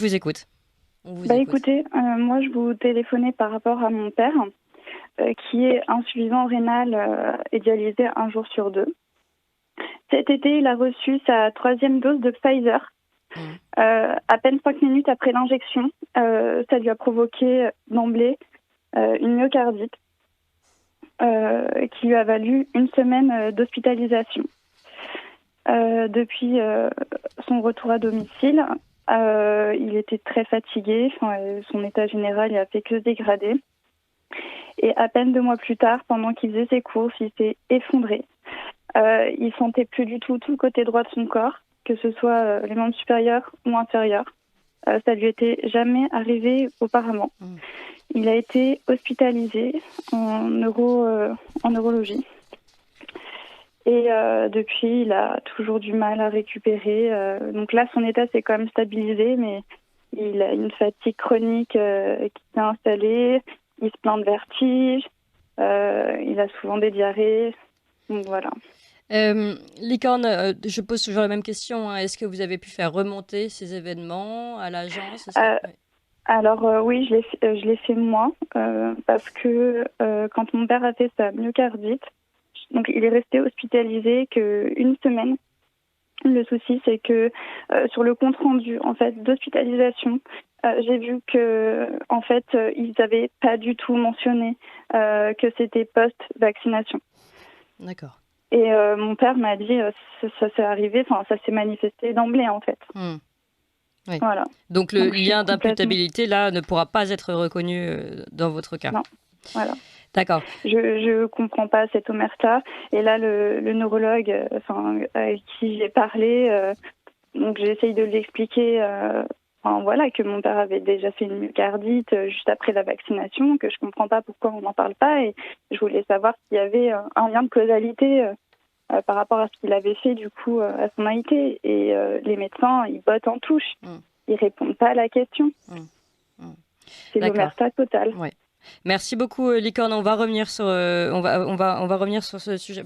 Je vous écoute. On vous écoute. Écoutez, moi je vous téléphonais par rapport à mon père qui est insuffisant rénal et dialysé un jour sur deux. Cet été, il a reçu sa troisième dose de Pfizer. Mmh. À peine 5 minutes après l'injection, ça lui a provoqué d'emblée une myocardite qui lui a valu une semaine d'hospitalisation. Depuis son retour à domicile, il était très fatigué. Son état général n'a fait que se dégrader. Et à peine 2 mois plus tard, pendant qu'il faisait ses courses, il s'est effondré. Il sentait plus du tout le côté droit de son corps, que ce soit les membres supérieurs ou inférieurs. Ça lui était jamais arrivé auparavant. Mmh. Il a été hospitalisé en neurologie. Et depuis, il a toujours du mal à récupérer. Donc là, son état s'est quand même stabilisé, mais il a une fatigue chronique qui s'est installée. Il se plaint de vertige. Il a souvent des diarrhées. Donc voilà. Licorne, je pose toujours la même question, hein. Est-ce que vous avez pu faire remonter ces événements à l'agence? Ouais. Alors oui, je l'ai fait moi parce que quand mon père a fait sa myocardite, donc il est resté hospitalisé qu'une semaine. Le souci, c'est que sur le compte rendu en fait d'hospitalisation, j'ai vu que en fait ils n'avaient pas du tout mentionné que c'était post-vaccination. D'accord. Et mon père m'a dit ça s'est arrivé, enfin ça s'est manifesté d'emblée en fait. Mmh. Oui. Voilà. Donc le Donc je suis lien complètement d'imputabilité là ne pourra pas être reconnu dans votre cas. non. Voilà. D'accord. Je comprends pas cette omerta. Et là, le neurologue, avec qui j'ai parlé, donc j'essaye de lui expliquer, voilà, que mon père avait déjà fait une myocardite juste après la vaccination, que je comprends pas pourquoi on n'en parle pas, et je voulais savoir s'il y avait un lien de causalité par rapport à ce qu'il avait fait du coup à son AIT. Et les médecins, ils bottent en touche, Mmh. ils répondent pas à la question. Mmh. Mmh. C'est D'accord. l'omerta totale. Ouais. Merci beaucoup, Licorne. On va revenir sur, on va revenir sur ce sujet